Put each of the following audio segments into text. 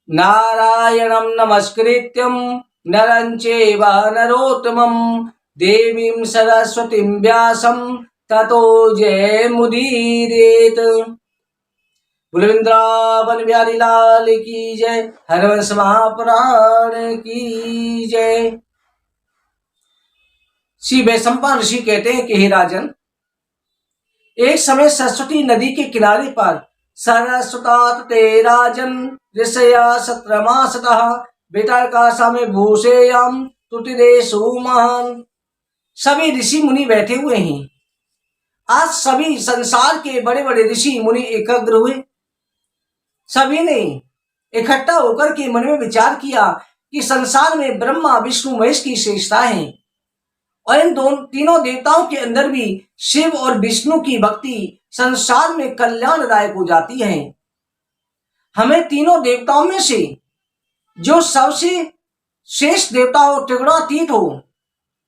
नारायणं नमस्कृत्यं नरं चैव नरोत्तमं देवीं सरस्वतीं व्यासं ततो जयमुदीरयेत्। वृंदावन बिहारी लाल की जय, हरवंश महापुराण की जय। श्री वैशंपायन ऋषि कहते हैं कि हे राजन, एक समय सरस्वती नदी के किनारे पर सरस्वतात ते राजन ऋषया सत्रमासतः बेतारकाशा में भूषेयम तुटिरेषु महान। सभी ऋषि मुनि बैठे हुए हैं। आज सभी संसार के बड़े बड़े ऋषि मुनि एकाग्र हुए। सभी ने इकट्ठा होकर के मन में विचार किया कि संसार में ब्रह्मा विष्णु महेश की श्रेष्ठता है और इन तीनों देवताओं के अंदर भी शिव और विष्णु की भक्ति संसार में कल्याणदायक हो जाती है। हमें तीनों देवताओं में से जो सबसे श्रेष्ठ देवता हो, त्रिगुणातीत हो,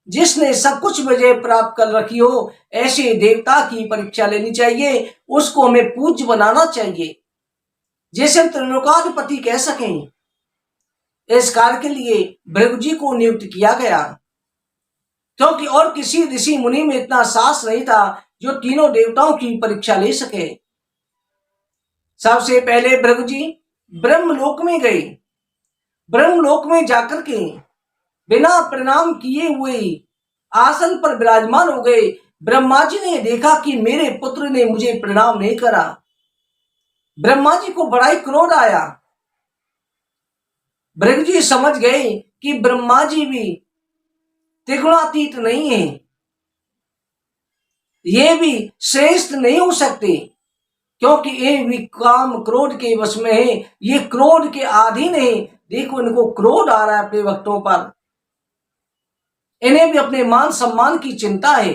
जिसने सब कुछ विजय प्राप्त कर रखी हो, ऐसे देवता की परीक्षा लेनी चाहिए। उसको हमें पूज्य बनाना चाहिए, जैसे हम त्रिलोकाधिपति कह सकें। इस कार्य के लिए भृगु जी को नियुक्त किया गया, क्योंकि और किसी ऋषि मुनि में इतना साहस नहीं था जो तीनों देवताओं की परीक्षा ले सके। सबसे पहले भृगु जी ब्रह्मलोक में गए। ब्रह्मलोक में जाकर के बिना प्रणाम किए हुए आसन पर विराजमान हो गए। ब्रह्मा जी ने देखा कि मेरे पुत्र ने मुझे प्रणाम नहीं करा। ब्रह्मा जी को बड़ा ही क्रोध आया। भृगु जी समझ गए कि ब्रह्मा जी भी त्रिगुणातीत नहीं है, ये भी श्रेष्ठ नहीं हो सकते, क्योंकि ये भी काम क्रोध के वश में है, ये क्रोध के अधीन है। देखो इनको क्रोध आ रहा है अपने भक्तों पर, इन्हें भी अपने मान सम्मान की चिंता है।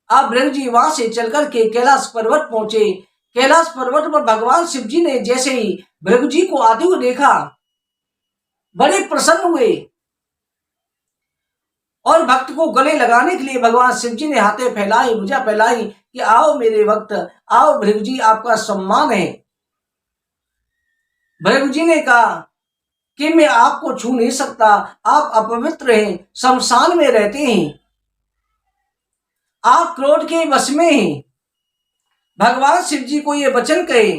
अब भृगु जी वहां से चलकर के कैलाश पर्वत पहुंचे। कैलाश पर्वत पर भगवान शिव जी ने जैसे ही भृगु जी को आते हुए देखा, बड़े प्रसन्न हुए और भक्त को गले लगाने के लिए भगवान शिव जी ने हाथे फैलाई, भुजा फैलाई कि आओ मेरे भक्त, आओ भृगु जी, आपका सम्मान है। भृगु जी ने कहा कि मैं आपको छू नहीं सकता, आप अपवित्र हैं, शमशान में रहते हैं, आप क्रोध के वश में हैं। भगवान शिव जी को ये वचन कहे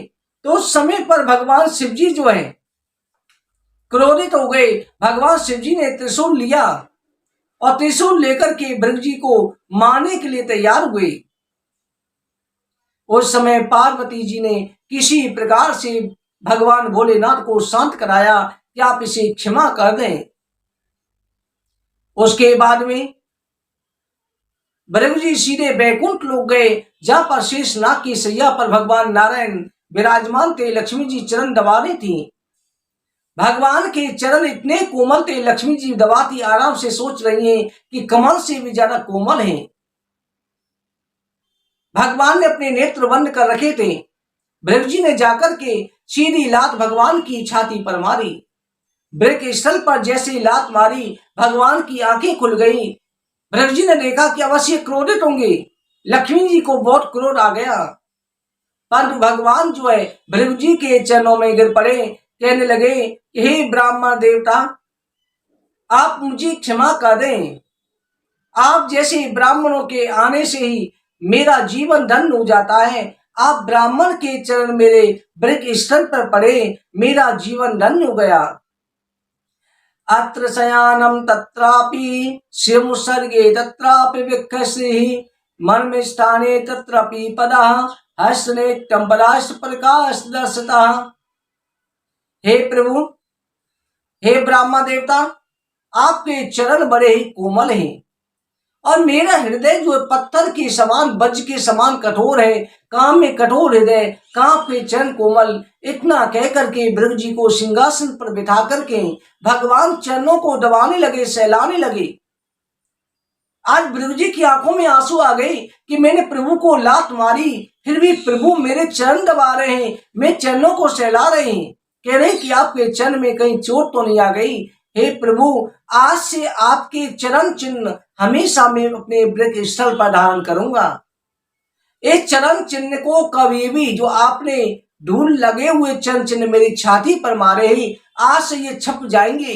तो उस समय पर भगवान शिव जी जो है क्रोधित हो गए। भगवान शिव जी ने त्रिशूल लिया और त्रिशूल लेकर के भृगु जी को मारने के लिए तैयार हुए। उस समय पार्वती जी ने किसी प्रकार से भगवान भोलेनाथ को शांत कराया कि आप इसे क्षमा कर दें। उसके बाद में भृगु जी सीधे वैकुंठ लोक गए, जहां पर शेषनाग की सैया पर भगवान नारायण विराजमान थे। लक्ष्मी जी चरण दबा रही थी। भगवान के चरण इतने कोमल थे, लक्ष्मी जी दबाती आराम से सोच रही हैं कि कमल से भी ज्यादा कोमल हैं। भगवान ने अपने नेत्र बंद कर रखे थे। भृगु जी ने जाकर के सीधी लात भगवान की छाती पर मारी। वृक स्थल पर जैसे लात मारी, भगवान की आंखें खुल गई। भृगु जी ने देखा कि अवश्य क्रोधित होंगे। लक्ष्मी जी को बहुत क्रोध आ गया, परंतु भगवान जो है भृगु जी के चरणों में गिर पड़े, कहने लगे, हे ब्राह्मण देवता, आप मुझे क्षमा कर दें। आप जैसे ब्राह्मणों के आने से ही मेरा जीवन धन्य हो जाता है। आप ब्राह्मण के चरण मेरे वृक स्थल पर पड़े, मेरा जीवन धन्य हो गया। अत्र शयानम तत्रापि शिवमुत्सर्गे तत्रापि विख्यसिः मर्मस्थाने तत्रापि पदः हस्तनेत्रं पदाश्च प्रकाश दर्शतः। हे प्रभु, हे ब्रह्मा देवता, आपके चरण बड़े ही कोमल हैं और मेरा हृदय जो पत्थर के समान, वज्र के समान कठोर है। काम में कठोर हृदय, काम पे चरण कोमल। इतना कह करके भृगु जी को सिंहासन पर बिठा करके भगवान चरणों को दबाने लगे, सहलाने लगे। आज भृगु जी की आंखों में आंसू आ गए कि मैंने प्रभु को लात मारी, फिर भी प्रभु मेरे चरण दबा रहे हैं, मैं चरणों को सहला रहे हैं। कह रहे कि आपके चरण में कहीं चोट तो नहीं आ गई। हे प्रभु, आज से आपके चरण चिन्ह हमेशा मैं अपने वृक स्थल पर धारण करूंगा। इस चरण चिन्ह को कभी भी जो आपने धूल लगे हुए चरण चिन्ह मेरी छाती पर मारे ही आज से ये छप जाएंगे।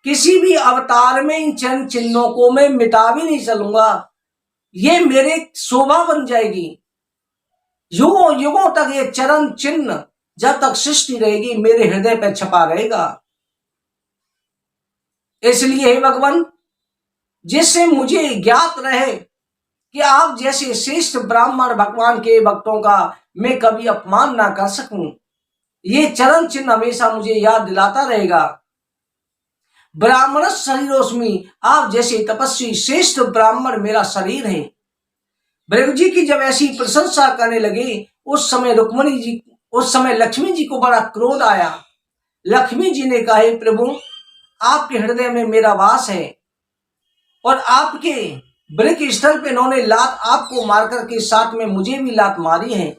किसी भी अवतार में इन चरण चिन्हों को मैं मिटा भी नहीं चलूंगा, ये मेरे शोभा बन जाएगी। युगों युगों तक ये चरण चिन्ह जब तक सृष्टि रहेगी मेरे हृदय पर छपा रहेगा। इसलिए हे भगवान, जिससे मुझे ज्ञात रहे कि आप जैसे श्रेष्ठ ब्राह्मण भगवान के भक्तों का मैं कभी अपमान ना कर सकूं, ये चरण चिन्ह हमेशा मुझे याद दिलाता रहेगा। ब्राह्मण शरीरोस्मि, आप जैसे तपस्वी श्रेष्ठ ब्राह्मण मेरा शरीर है। भृगु जी की जब ऐसी प्रशंसा करने लगे उस समय लक्ष्मी जी को बड़ा क्रोध आया। लक्ष्मी जी ने कहा, प्रभु आपके हृदय में मेरा वास है और आपके वृक स्थल पे इन्होंने लात आपको मारकर के साथ में मुझे भी लात मारी है,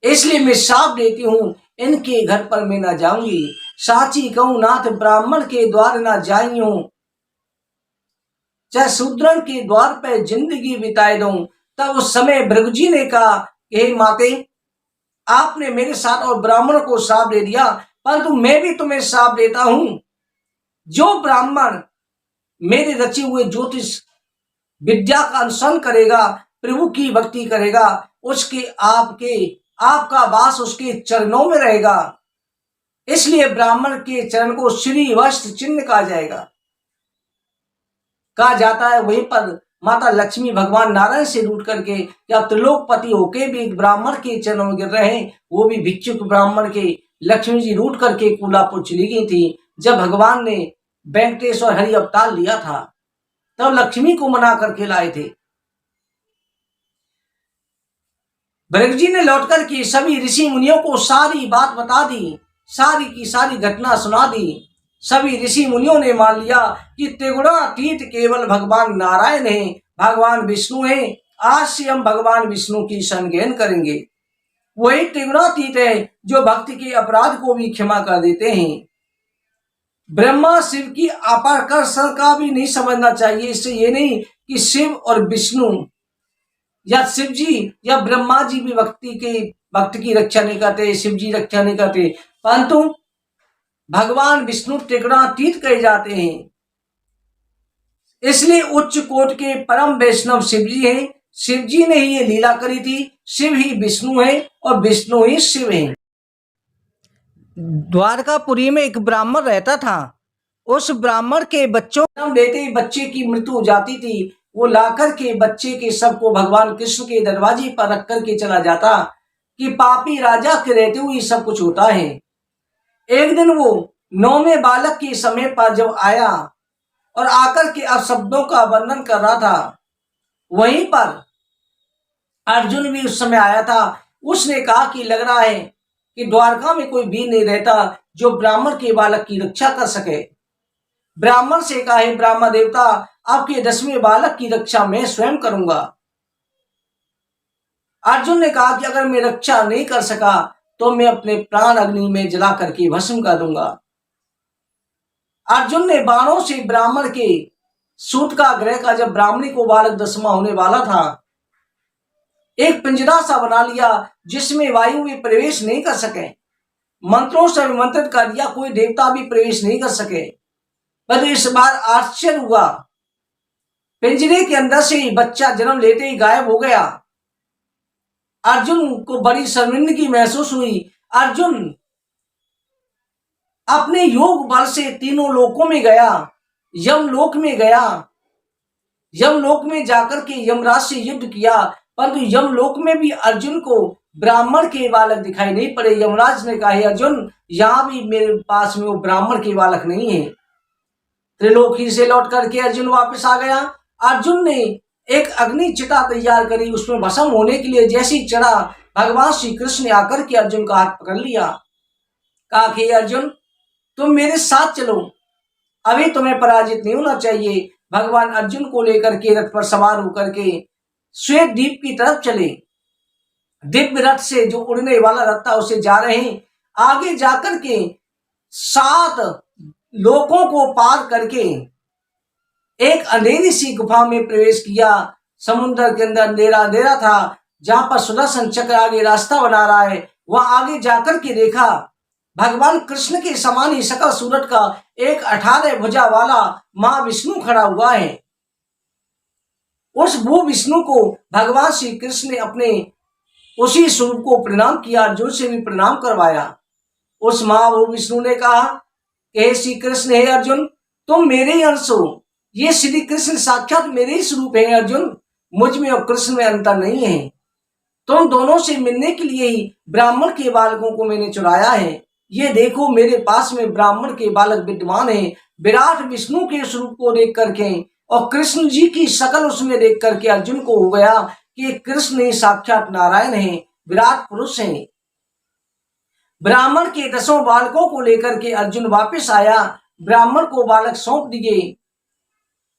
इसलिए मैं शाप देती हूं इनके घर पर मैं ना जाऊंगी। साची कहूं नाथ ब्राह्मण के द्वार ना जाई हूं, चाहे शूद्रन के द्वार पर जिंदगी बिताए दूं। तब उस समय भृगु जी ने कहा, हे माते, आपने मेरे साथ और ब्राह्मण को शाप दे दिया, परंतु मैं भी तुम्हें शाप देता हूं। जो ब्राह्मण मेरे रचे हुए ज्योतिष विद्या का अनुसरण करेगा, प्रभु की भक्ति करेगा, उसके आपका वास उसके चरणों में रहेगा। इसलिए ब्राह्मण के चरण को श्री वस्त्र चिन्ह कहा जाएगा, कहा जाता है। वहीं पर माता लक्ष्मी भगवान नारायण से रूठ करके या त्रिलोकपति होके भी ब्राह्मण के चरणों में गिर रहे हैं, वो भी भिक्षुक ब्राह्मण के लक्ष्मी जी रूठ करके कूलापुर चली गई थी। जब भगवान ने वेंकटेश और हरि अवतार लिया था तब लक्ष्मी को मना करके लाए थे। भृगु जी ने लौटकर के सभी ऋषि मुनियों को सारी बात बता दी, सारी की सारी घटना सुना दी। सभी ऋषि मुनियों ने मान लिया कि त्रिगुणातीत केवल भगवान नारायण है, भगवान विष्णु है। आज से हम भगवान विष्णु की संज्ञान करेंगे। वही त्रिगुणातीत है जो भक्ति के अपराध को भी क्षमा कर देते हैं। ब्रह्मा शिव की आकर्षण का भी नहीं समझना चाहिए। इससे ये नहीं कि शिव और विष्णु या शिव जी या ब्रह्मा जी भी भक्त की रक्षा नहीं करते, शिव जी रक्षा नहीं करते, परंतु भगवान विष्णु त्रिगुणातीत कहे जाते हैं। इसलिए उच्च कोट के परम वैष्णव शिव जी हैं। शिव जी ने ही ये लीला करी थी। शिव ही विष्णु है और विष्णु ही शिव है। द्वारकापुरी में एक ब्राह्मण रहता था। उस ब्राह्मण के बच्चों जन्म लेते ही बच्चे की मृत्यु हो जाती थी। वो लाकर के बच्चे के शव को भगवान कृष्ण के दरवाजे पर रख करके चला जाता कि पापी राजा के रहते हुए सब कुछ होता है। एक दिन वो 9वें बालक के समय पर जब आया और आकर के अपशब्दों का वर्णन कर रहा था, वहीं पर अर्जुन भी उस समय आया था। उसने कहा कि लग रहा है कि द्वारका में कोई भी नहीं रहता जो ब्राह्मण के बालक की रक्षा कर सके। ब्राह्मण से कहा, हे ब्राह्मण देवता, आपके 10वें बालक की रक्षा मैं स्वयं करूंगा। अर्जुन ने कहा कि अगर मैं रक्षा नहीं कर सका तो मैं अपने प्राण अग्नि में जला करके भस्म कर दूंगा। अर्जुन ने बाणों से ब्राह्मण के सूत का ग्रह का जब ब्राह्मणी को बालक 10वां होने वाला था, एक पिंजरा सा बना लिया जिसमें वायु भी प्रवेश नहीं कर सके। मंत्रों से अभिमंत्रित कर दिया, कोई देवता भी प्रवेश नहीं कर सके। पर इस बार आश्चर्य हुआ, पिंजरे के अंदर से ही बच्चा जन्म लेते ही गायब हो गया। अर्जुन को बड़ी शर्मिंदगी महसूस हुई। अर्जुन अपने योग बल से तीनों लोकों में गया, यमलोक में गया। यमलोक में जाकर के यमराज से युद्ध किया, परंतु यमलोक में भी अर्जुन को ब्राह्मण के बालक दिखाई नहीं पड़े। यमराज ने कहा, अर्जुन, यहां भी मेरे पास में वो ब्राह्मण के बालक नहीं है। त्रिलोकी से लौट करके अर्जुन वापस आ गया। अर्जुन ने एक अग्नि चिता तैयार करी, उसमें भस्म होने के लिए जैसी चढ़ा, भगवान श्री कृष्ण ने आकर के अर्जुन का हाथ पकड़ लिया। कहा कि अर्जुन, तुम मेरे साथ चलो, अभी तुम्हें पराजित नहीं होना चाहिए। भगवान अर्जुन को लेकर के रथ पर सवार होकर के श्वेत द्वीप की तरफ चले। दिव्य रथ से, जो उड़ने वाला रथ था, उसे जा रहे हैं। आगे जाकर के 7 लोकों को पार करके एक अंधेरी सी गुफा में प्रवेश किया। समुद्र के अंदर अंधेरा अंधेरा था। जहां पर सुदर्शन चक्र आगे रास्ता बना रहा है, वहां आगे जाकर के देखा भगवान कृष्ण के समान ही सकल सूरत का एक 18 भुजा वाला महाविष्णु खड़ा हुआ है। उस भू विष्णु को भगवान श्री कृष्ण ने अपने उसी स्वरूप को प्रणाम किया, अर्जुन से भी प्रणाम करवाया। उस महाभू विष्णु ने कहा कि हे श्री कृष्ण, हे अर्जुन, तुम मेरे ही अंश हो। ये श्री कृष्ण साक्षात मेरे ही स्वरूप है अर्जुन, मुझ में और कृष्ण में अंतर नहीं है। तुम दोनों से मिलने के लिए ही ब्राह्मण के बालकों को मैंने चुराया है। ये देखो मेरे पास में ब्राह्मण के बालक विद्यमान है। विराट विष्णु के स्वरूप को देख करके और कृष्ण जी की शकल उसमें देख करके अर्जुन को हो गया कि कृष्ण ही साक्षात नारायण है, विराट पुरुष है। ब्राह्मण के 10 बालकों को लेकर के अर्जुन वापस आया, ब्राह्मण को बालक सौंप दिए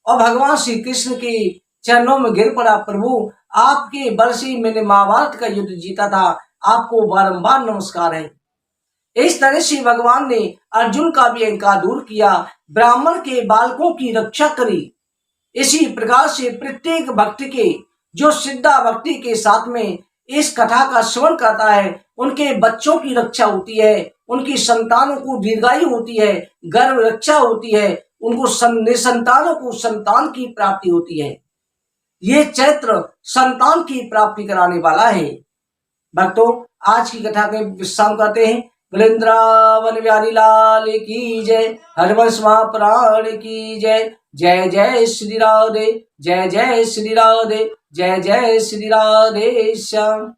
और भगवान श्री कृष्ण के चरणों में गिर पड़ा। प्रभु, आपके बल से मैंने महाभारत का युद्ध जीता था, आपको बारंबार नमस्कार है। इस तरह से भगवान ने अर्जुन का भी अहंकार दूर किया, ब्राह्मण के बालकों की रक्षा करी। इसी प्रकार से प्रत्येक भक्त के जो सिद्धा भक्ति के साथ में इस कथा का श्रवण करता है, उनके बच्चों की रक्षा होती है, उनकी संतानों को दीर्घायु होती है, गर्भ रक्षा होती है, उनको निसंतानों को संतान की प्राप्ति होती है। ये चैत्र संतान की प्राप्ति कराने वाला है। भक्तों, आज की कथा के विश्राम करते हैं। वृंदावन बिहारी लाल की जय, हरवंश महाप्राण की जय। जय जय श्री राधे, जय जय श्री राधे, जय जय श्री राधे श्याम।